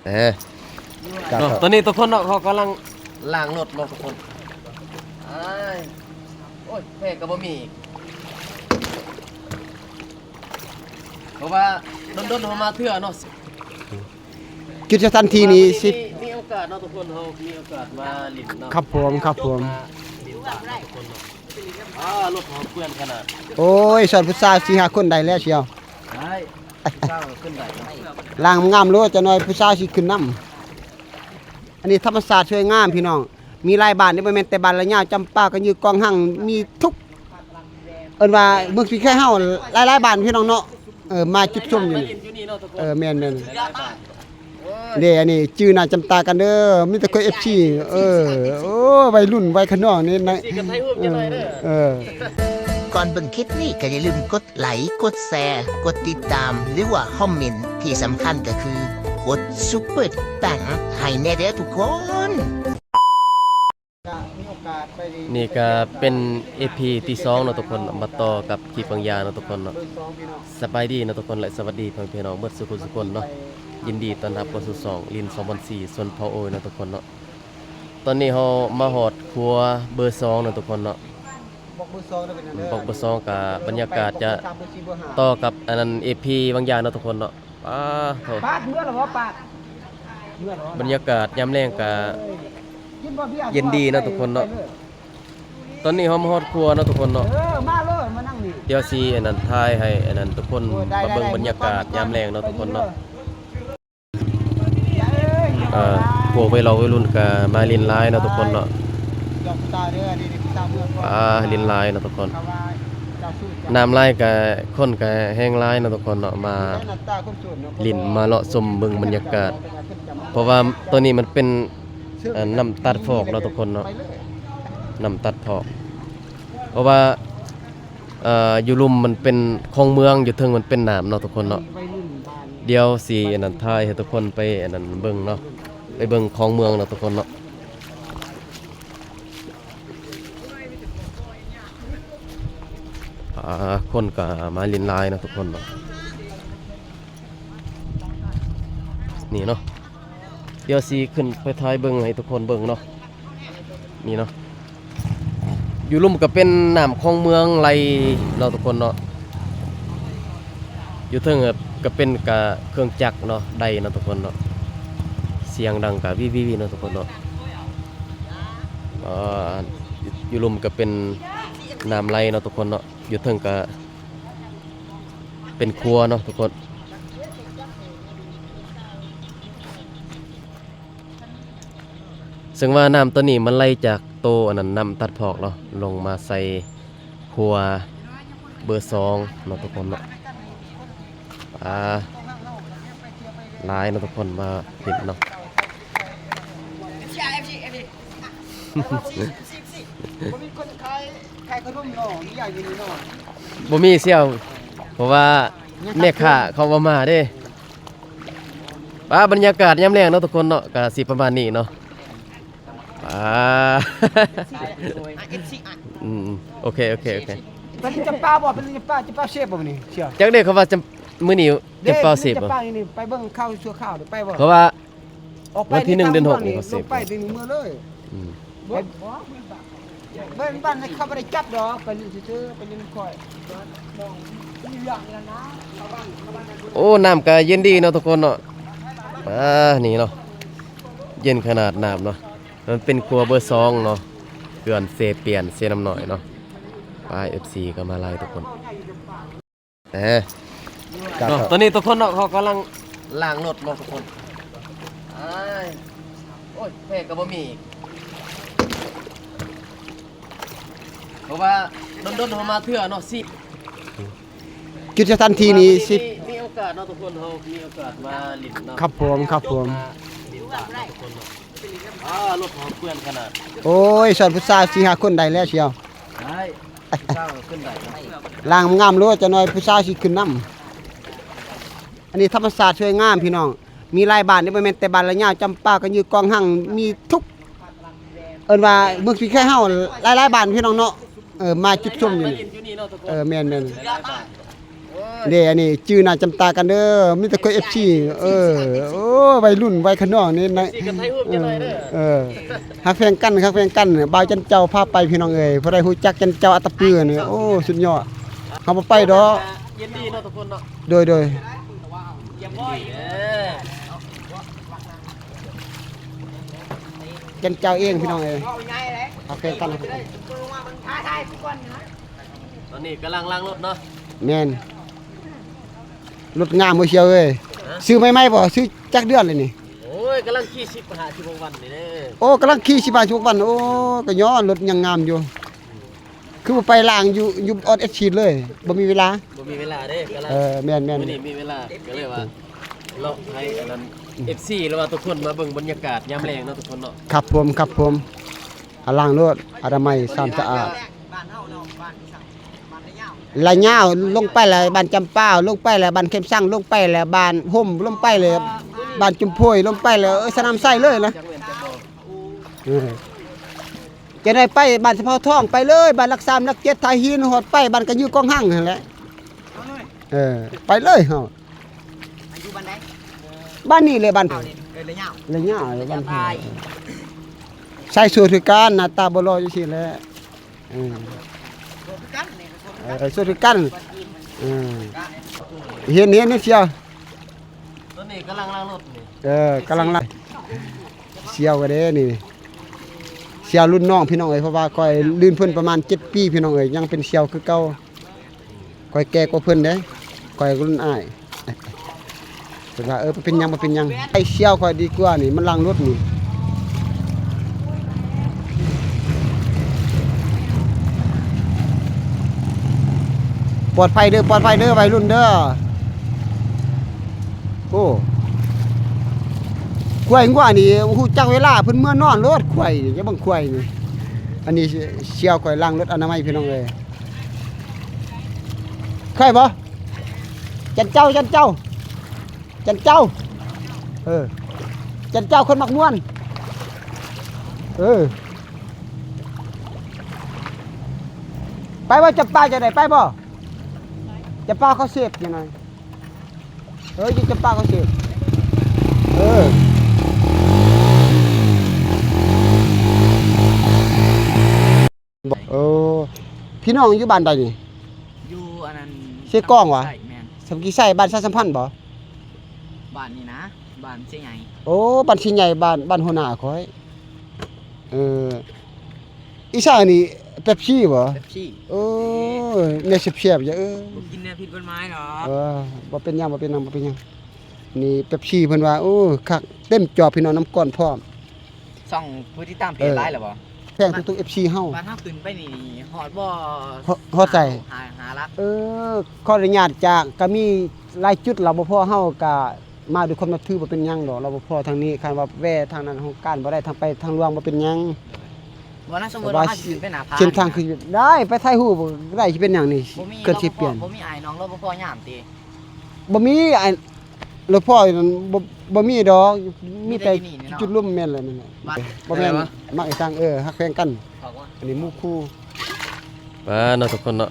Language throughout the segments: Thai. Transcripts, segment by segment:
เออตอนนี้ทุกคนเนาะเขากำลังล้างรถเนาะทุกคนโอ้ยแพ้ก็บ่มีเพราะว่าโดนๆมาเถื่อเนาะจุดทันทีนี้สิมีโอกาสเนาะทุกคนเขามีโอกาสมาลิ้นเนาะครับผมรถของเพื่อนขนาดโอ้ยสอนผู้สาว4-5คนได้แล้วเชียวได้เจ้าขึ้นได้ล่างงามรู้จะน้อยผู้สาวสิขึ้นนำอันนี้ธรรมศาสตร์ช่วยงามพี่น้องมีหลายบ้านนี่บ่แม่นแต่บ้านละยาวจำปากันอยู่กองหั่งมีทุกเอิ้นว่าเมืองสิแค่เฮาหลายๆบ้านพี่น้องเนาะมาจุดชมอยู่นี่แม่นๆนี่อันนี้จื้อหน้าจำตากันเด้อมีแต่คน FC โอ้วัยรุ่นวัยขนองนี่นะก่อนเบิ่งคลิปนี้ก็อย่าลืมกดไลค์กดแชร์กดติดตามหรือว่าคอมเมนต์ที่สำคัญก็คือกดซุปเปอร์ตังให้แน่เด้อทุกคนนี่ก็เป็น EP ที่2เนาะทุกคนมาต่อกับคลิปบางอย่างเนาะทุกคนเนาะสบายดีเนาะทุกคนและสวัสดีพี่น้องเบิดสุขสุขคนเนาะยินดีต้อนรับเข้าสู่2ลิน2004ส่วนพอโอยเนาะทุกคนเนาะตอนนี้เฮามาฮอดครัวเบอร์2เนาะทุกคนเนาะบอกเบอร์2กับบรรยากาศจะต่อกับอันนั้น EP บางอย่างเนาะทุกคนเนาะปาดเมื่อหรอปาดบรรยากาศยามแลงก็เย็นดีเนาะทุกคนเนาะตอนนี้เฮามาฮอดครัวเนาะทุกคนเนาะมาเลยมานั่งนี่เดี๋ยวสิอันนั้นถ่ายให้อันนั้นทุกคนมาเบิ่งบรรยากาศยามแลงเนาะทุกคนเนาะพวกวัยรุ่นก็มาลินไลน์เนาะทุกคนเนาะลินไลน์เนาะทุกคนน้ำไล่ก็คนก็แห้งไลน์เนาะทุกคนเนาะมาลินมาเลาะชมเบิ่งบรรยากาศเพราะว่าตัวนี้มันเป็นน้ำตัดฟอกเนาะทุกคนเนาะน้ำตัดฟอกเพราะว่าอยู่ลุ่มมันเป็นคลองเมืองอยู่เทิงมันเป็นน้ำเนาะทุกคนเนาะเดี๋ยวสิอันนั้นถ่ายให้ทุกคนไปอันนั้นเบิ่งเนาะไปเบิ่งคลองเมืองเนาะทุกคนเนาะคนก็มาลินไลน์เนาะทุกคนเนาะนี่เนาะเดี๋ยวสิขึ้นไปถ่ายเบิ่งให้ทุกคนเบิ่งเนาะนี่เนาะอยู่ลุ่มก็เป็นน้ำคลองเมืองไหลเนาะทุกคนเนาะอยู่เทิงก็เป็นกะเครื่องจักรเนาะใดเนาะทุกคนเนาะเสียงดังกะวิเนาะทุกคนเนาะอยู่ลุ่มก็เป็นน้ำไหลเนาะทุกคนเนาะอยู่เทิงก็เป็นครัวเนาะทุกคนซึ่งว่าน้ำตัวนี้มันไหลจากโตอันนั้นน้ำตัดพอกเนาะลงมาใส่ครัวเบอร์2เนาะทุกคนเนาะหลายเนาะทุกคนมาเห็นเนาะบ่มีเสี่ยวเพราะว่าแม่ค้าเขาบ่มาเด้บรรยากาศยามแลงเนาะทุกคนเนาะก็สิประมาณนี้เนาะโอเคเป็นจำปาบ่เป็นจำปาเชฟบ่นี่เชียวจักเด้เขาว่าจะมื้อนี้จะเป่าเสพบ่นี่ไปเบิ่งข้าวชั่วข้าวไปบ่เพราะว่าวันที่1เดือน6นี่เขาเสพไปถึงมื้อเลยบ้านให้เขาบ่ได้จับดอกไปซื่อๆไปเล่นค่อยโอ้น้ำก็เย็นดีเนาะทุกคนเนาะนี่เนาะเย็นขนาดน้ำเนาะมันเป็นครัวเบอร์2เนาะเกือนเซเปียนเซน้ำหน่อยเนาะFC ก็มาไล่ทุกคนตอนนี้ทุกคนเนาะเขากำลังล้างรถเนาะทุกคนโอ้ยแพ้ก็บ่มีเพราะว่าโดนๆมาเถื่อเนาะสิจุดทันทีนี้สิมีโอกาสเนาะทุกคนเฮามีโอกาสมาลิ้นเนาะครับผมรถของเพื่อนขนาดโอ้ยสอนผู้สาว4-5คนได้แล้วเชียวได้เจ้าขึ้นได้ล่างงามรู้จะน้อยผู้สาวสิขึ้นนำอันนี้ธรรมศาสตร์ช่วยงามพี่น้องมีหลายบ้านนี่บ่แม่นแต่บ้านละยาวจำปากันอยู่กองหั่งมีทุกเอิ้นว่าเมืองสิแค่เฮาหลายๆบ้านพี่น้องเนาะมาจุดชมอยู่นี่แม่น เด้อันนี้ชื่อหน้าจำตากันเด้อมีแต่คน FC โอ้วัยรุ่นวัยขนองนี่นะ สิกันไทยฮู้จังไดเด้อ ฮักแฟงกันบ่าวจันเจ้าพาไปพี่น้องเอ้ยผู้ใดฮู้จักจันเจ้าอัตตปือนี่โอ้สุดยอดเฮาบ่ไปดอก ยินดีเนาะทุกคนเนาะ โดย เออ จันเจ้าเองพี่น้องเอ้ยฮักแฟงกัน ตอนนี้กำลังล้างรถเนาะ แม่นรถงามบ่เชียวเอ้ยซื้อใหม่ๆบ่ซื้อจักเดือนเลยนี่ โอ้ยกำลังขี่10หาชั่วโมงวันนี่เด้อ โอ้กำลังขี่สิบาททุกวันโอ้ก็ย้อนรถยังงามอยู่ คือบ่ไปล้างอยู่ออดเอชีเลยบ่มีเวลา บ่มีเวลาเด้กำลัง แม่น มื้อนี้มีเวลาก็เลยว่าเราให้อันนั้น FC แล้วว่าทุกคนมาเบิ่งบรรยากาศยามแลงเนาะทุกคนเนาะ ครับผมอาล้างรถอนามัยสามสะอาดละยาวลงไปแล้วบ้านจำปาวลงไปแล้วบ้านเข้มสั่งลงไปแล้วบ้านห่มลงไปเลยบ้านจุมโพยลงไปแล้วสนามไส้เลยนะ จักเว้นจักบ่ จะได้ไปบ้านสะเพาทองไปเลยบ้านรัก3รัก7ทายหินหอดไปบ้านกระยือกองหั่งนั่นแหละไปเลยเฮา อายุบ้านไหน บ้านนี้เลยบ้าน เอาเนี่ยเลยยาว เลยยาวเลยบ้านพี่ใส่สูตรคือการหน้าตาบ่รออยู่ซี่แหละรวมกันเนี่ยรวม สูตรคือกันเห็นนี่เชียว ตอนนี้กำลังล้างรถนี่ กำลังละเชียวกันเด้นี่เชียวรุ่นน้องพี่น้องเอ้ยเพราะว่าก้อยลื่นเพิ่นประมาณ7ปีพี่น้องเอ้ยยังเป็นเชียวคือเก่าก้อยแก่กว่าเพิ่นเด้ก้อยรุ่นอ้ายเพิ่นว่าบ่เป็นหยังบ่เป็นหยังไอ้เชียวก้อยดีกว่านี่มันล้างรถนี่ปลอดภัยเด้อวัยรุ่นเด้อโอ้ควายงัวนี่ฮู้จักเวลาเพิ่นเมื่อนอนรถควายนี่อย่าบังควายนี่อันนี้เชี่ยวควายล้างรถอนามัยพี่น้องเอ้ยเคยบ่จันเจ้าจันเจ้าคนมักม่วนไปบ่จับปลาจะได้ไปบ่จับปลาเขาเสพยังไงจับปลาเขาเสพพี่น้องอยู่บ้านใดนี่ อยู่อันนั้น เสียกล้องวะ ใช่แม่น สำกีใส่บ้านชาสัมพันธ์บ่ บ้านนี่นะบ้านเชียงใหญ่ โอ้บ้านชิ้นใหญ่บ้านหัวหน้าข้อยอีสานนี่เป๊ปซี่บ่ เป๊ปซี่ โอ้เนี่ยเสียบๆอย่าบ่กินเนี่ยผิดกฎหมายหรอ บ่เป็นหยังนี่เป๊ปซี่เพิ่นว่าโอ้คักเต็มจอพี่น้องน้ำก้อนพร้อม ส่องผู้ที่ตามเพจไลน์หรอบ่ แพงทุกๆ FC เฮา บ้านเฮาขึ้นไปนี่ฮอดบ่ ฮอดใส่ หารัก ขออนุญาตจากก็มีหลายจุดรปภเฮาก็มาด้วยความนับถือบ่เป็นหยังดอกรปภทางนี้คันว่าแว่ทางนั้นของการบ่ได้ทางไปทางหลวงบ่เป็นหยัง บ่น่าสมมุติว่าขึ้นไปหน้าผา เส้นทางคือได้ไปถ่ายรูปได้สิเป็นหยังนี่ บ่มี เกิดสิเปลี่ยน บ่มีอายน้องรปภยามติ บ่มีไอ้รปภนั่นบ่มีดอกมีแต่จุดร่วมแม่นแหละนั่นแหละบ่แม่นมักไอ้ทางฮักแพงกัน บอกว่า อันนี้หมู่คู่ มาเนาะทุกคนเนาะ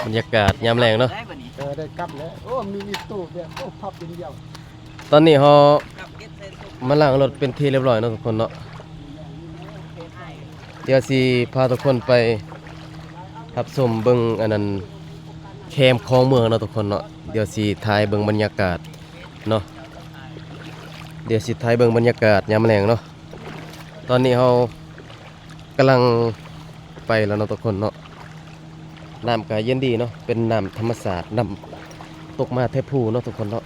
บรรยากาศยามแลงเนาะ ได้บ่นี่ ได้กลับแล้วโอ้มีตู้แบบโอ้พับเป็นเดียว ตอนนี้เฮา กับเก็ตเซนสุก มาล้างรถเป็นที่เรียบร้อยเนาะทุกคนเนาะเดี๋ยวสิพาทุกคนไปรับชมเบิ่งอันนั้นแคมป์ของเมืองเนาะทุกคนเนาะเดี๋ยวสิถ่ายเบิ่งบรรยากาศเนาะเดี๋ยวสิถ่ายเบิ่งบรรยากาศยามแลงเนาะตอนนี้เฮากำลังไปแล้วเนาะทุกคนเนาะน้ำก็เย็นดีเนาะเป็นน้ำธรรมชาติน้ำตกมาเทพูเนาะทุกคนเนาะ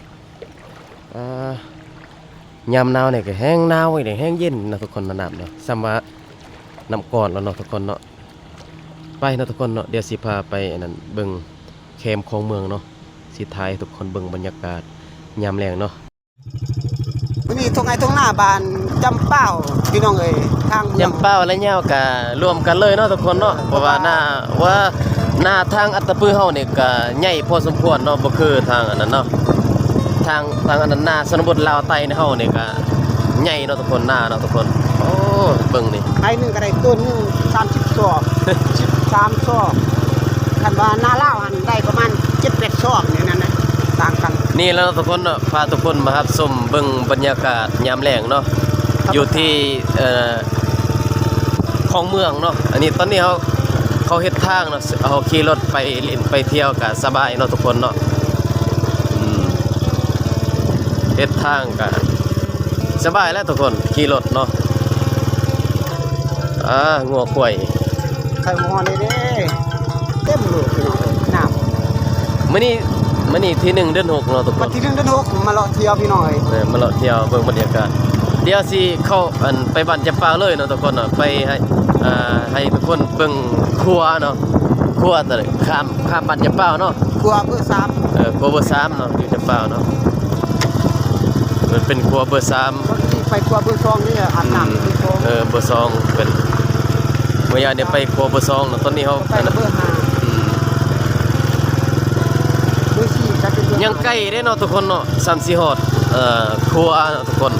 ยามหนาวเนี่ยก็แห้งหนาวเนี่ยแห้งเย็นนะทุกคนนะน้ำเนาะซ้ำว่าน้ำก่อนแล้วเนาะทุกคนเนาะไปเนาะทุกคนเนาะเดี๋ยวสิพาไปอันนั้นเบิ่งแคมป์ของเมืองเนาะสิถ่ายให้ทุกคนเบิ่งบรรยากาศยามแลงเนาะ มื้อนี้ตรงหน้าบ้านจำเป้าพี่น้องเอ้ยทางเมือง ยำเป้าและเหย้าก็รวมกันเลยเนาะทุกคนเนาะเพราะว่าหน้าทางอัตตปือเฮานี่ก็ใหญ่พอสมควรเนาะบ่คือทางอันนั้นเนาะทางอันนั้นหน้าชนบทลาวใต้ในเฮานี่ก็ใหญ่เนาะทุกคนหน้าเนาะทุกคนโอ้เบิ่งนี่ ไข่หนึงก็ได้ต้นหนึง30ซอก13ซอกไข่ คันว่าหน้าลาวหันได้ประมาณ7-8ซอกเนี่ยนั่นนะต่างกัน นี่แล้วทุกคนเนาะพาทุกคนมารับชมเบิ่งบรรยากาศยามแลงเนาะอยู่ที่ของเมืองเนาะอันนี้ตอนนี้เขาเฮ็ดทางเนาะเขาขี่รถไปเล่นไปเที่ยวก็สบายเนาะทุกคนเนาะเฮ็ดทางก็สบายแล้วทุกคนขี่รถเนาะงัวกล้วย ไข่หมูนี่เด้เต็มเลยพี่น้องน้ำ มื้อนี้ที่1เดือน6เนาะทุกค วัน น ที่1เดือน6มาเลาะเที่ยวพี่น้องเอ้ย มาเลาะเที่ยวเบิ่งบรรยากาศเดี๋ยวสิเข้าไปบ้านจำปาเลยเนาะทุกคนเนาะไปให้ทุกคนเบิ่งครัวเนาะครัวแต่ข้ามบ้านจำปาเนาะ ครัวเบอร์3 ครัวเบอร์3เนาะอยู่จำปาเนาะมันเป็นครัวเบอร์3 คนที่ไปครัวเบอร์2นี่อาบน้ำเบอร์2 เบอร์2เป็นเมื่อยามเนี่ยไปครัวเบอร์2เนาะตอนนี้เฮา ไปเบอร์5เบอร์4ก็เป็นเบอร์ ยังใกล้เด้เนาะทุกคนเนาะ3-4ฮอดครัวเนาะทุกคน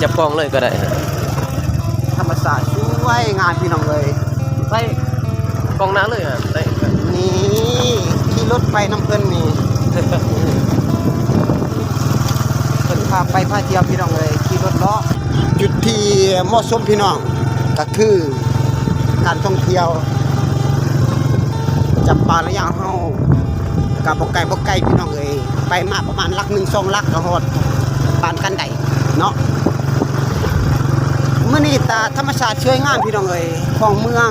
จับกล้องเลยก็ได้ ธรรมศาสตร์ช่วยงานพี่น้องเลย ไปกล้องหน้าเลยได้ นี่ขี่รถไปน้ำเพิ่นนี่ เพิ่นพาไปพาเที่ยวพี่น้องเลยขี่รถเลาะจุดที่เหมาะสมพี่น้องก็คือการท่องเที่ยวจับปลาระยะเฮากับบ่ไกลพี่น้องเอ้ยไปมาประมาณลัก1 2ลักก็ฮอดบ้านกันไดเนาะมื้อนี้ตาธรรมชาติสวยงามพี่น้องเอ้ยของเมือง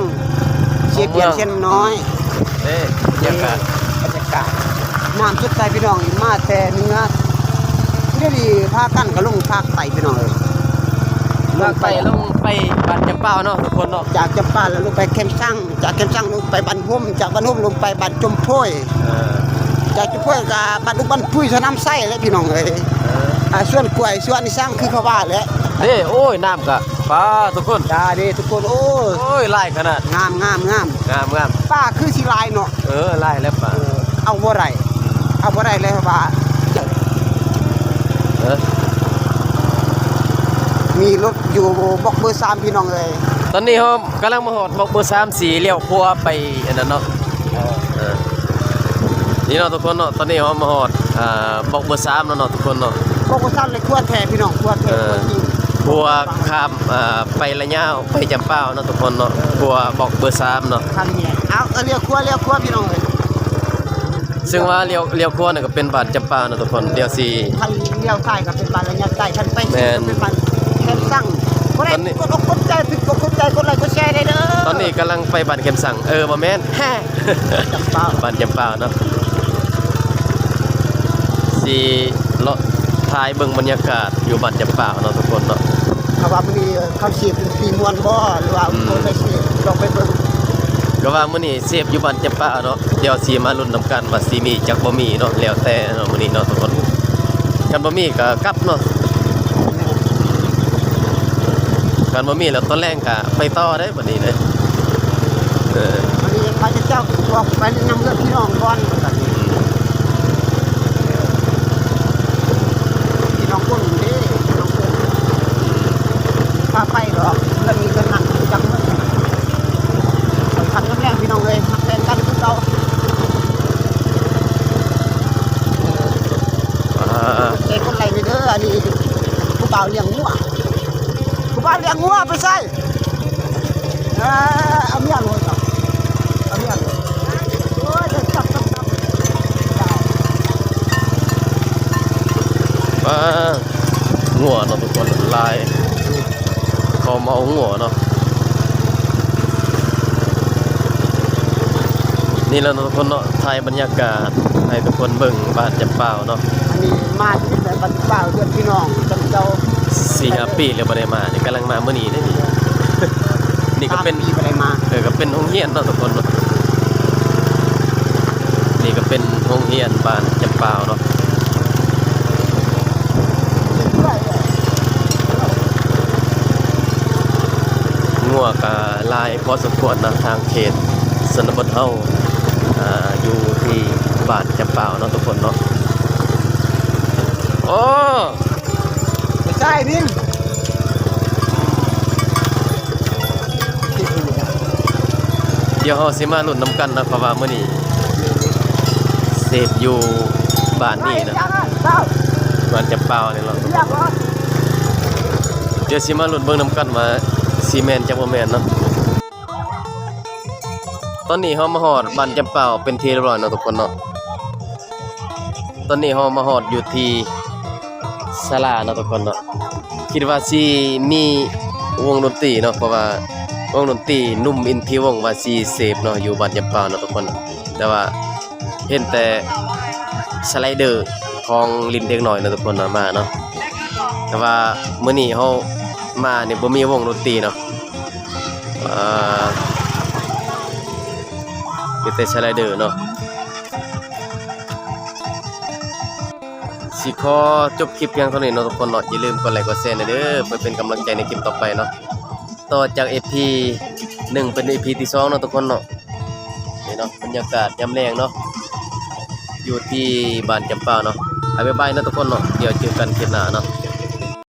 เสียเปรียบเช่นน้อย บรรยากาศ บรรยากาศน้ำชุดใสพี่น้องมาแต่เนื้อที่ดีพากันก็ลงภาคใต้พี่น้องเลย ลงไปบ้านจำปาเนาะทุกคนเนาะ จากจำปาแล้วลงไปแคมป์ช่างจากแคมป์ช่างลงไปบ้านพุ่มจากบ้านพุ่มลงไปบ้านจมโพยจากจมโพยกับบ้านลูกบ้านพุ้ยสนามไส้เลยพี่น้องเลยส่วนกล้วยส่วนนี่สร้างคือเขาว่าแหละ นี่โอ้ยน้ำกะป้าทุกคน จ้าดีทุกคนโอ้ย โอ้ยลายขนาด งามงาม ป้าคือสิลายเนาะ ลายแล้วป้า เอาบ่ไรเลยว่ามีรถอยู่บอกเบอร์3พี่น้องเลย ตอนนี้เขากำลังมาหอดบอกเบอร์3สีเลี้ยวครัวไปอันนั้นเนาะนี่เนาะทุกคนเนาะตอนนี้เขามาหอดบอกเบอร์3เนาะทุกคนเนาะ บอกว่า3เลยครัวแท้พี่น้องครัวแท้ครัวจริง ครัวข้ามไประยะไปจำปาเนาะทุกคนเนาะครัวบอกเบอร์3เนาะ ทางนี้เอาเรียกครัวพี่น้องเลย ซึ่งว่าเลี้ยวครัวเนี่ยก็เป็นบ้านจำปาเนาะทุกคนเดี๋ยวสิ ทางเลี้ยวใต้ก็เป็นบ้านระยะใต้ทันไป แม่น เป็นบ้านแคมป์สั่งบ่ได้ ตอนนี้ กดอกกดใจผิดกดใจกดไลค์กดแชร์ได้เด้อ ตอนนี้กำลังไปบ้านเข็มสั่งบ่แม่น จำเปา บ้านจำปาเนาะสิเลาะถ่ายเบิ่งบรรยากาศอยู่บ้านจำปาเนาะทุกคนเนาะ เขาว่ามื้อนี้เขาสิเป็นปีมวนบ่หรือว่าคนไปสิลองไปเบิ่ง ก็ว่ามื้อนี้เซฟอยู่บ้านจำปาเนาะเดี๋ยวสิมาลุ้นนำกันว่าสิมีจักบ่มีเนาะแล้วแต่เนาะมื้อนี้เนาะทุกคนกันบ่มีก็กลับเนาะกันบ่มีแล้วตอนแรกก็ไปต่อได้บัดนี้เด้อ วันนี้พระเจ้าบอกไปนำเรื่องพี่น้องก่อนพี่น้องคนนี้พี่น้องคนพาไปหรอกแล้วมีกันนั่งจังเลยทำกันแรงพี่น้องเลยมาแข่งกันคือเก่า เด็กคนไรไม่เด้ออันนี้ผู้บ่าวเลี้ยงงัวไปใส่เอาเมียเลยครับเอาเมียเลยโอ้ยจับได้ งัวเนาะทุกคนลายเขาเมางัวเนาะนี่แหละเนาะทุกคนเนาะถ่ายบรรยากาศให้ทุกคนเบิ่งบ้านจำปาเนาะ อันนี้มาที่แต่บ้านเปล่าเพื่อนพี่น้องจำเจ้า 4-5 ปีแล้วบ่ได้มานี่กำลังมามื้อนี้เด้อนี่ นี่ก็เป็น ปีไปได้มา ก็เป็นโรงเรียนเนาะทุกคนเนาะนี่ก็เป็นโรงเรียนบ้านจำปาเนาะงัวก็ลายพอสมควรนะทางเขตชนบทเฮาอยู่ที่บ้านจำปาเนาะทุกคนเนาะโอ้ ไม่ใช่นิ่ม เดี๋ยวเฮาสิมาลุ้นนํกันนะเพราะว่ามื้อนี้เสพอยู่บ้านนี้นะบ้านจำปานี่เนาะเดี๋ยวสิมาลุ้นเบิ่งนํกันว่าสิแม่นจังบ่แม่นเนาะตอนนี้เฮามาฮอดบ้านจำปาเป็นที่เรียบร้อยเนาะทุกคนเนาะตอนนี้เฮามาฮอดอยู่ที่ศาลาเนาะทุกคนเนาะคิดว่าสิมีวงดนตรีเนาะเพราะว่าวงดนตรีนุ่มอินทีวงว่าสิเสพเนาะอยู่บ้านจำปาเนาะทุกคนแต่ว่าเห็นแต่สไลเดอร์ของลินเด็กน้อยเนาะทุกคนเนาะมาเนาะแต่ว่ามื้อนี้เฮามานี่บ่มีวงดนตรีเนาะมีแต่สไลเดอร์เนาะสิขอจบคลิปเพียงเท่านี้เนาะทุกคนเนาะอย่าลืมกดไลค์กดแชร์นะเด้อเพื่อเป็นกำลังใจในคลิปต่อไปเนาะต่อจาก EP 1เป็น EP ที่2เนาะทุกคนเนาะนี่เนาะบรรยากาศยามแลงเนาะอยู่ที่บ้านจำปาเนาะบ๊ายบายนะทุกคนเนาะเดี๋ยวเจอกันคลิปหน้าเนาะ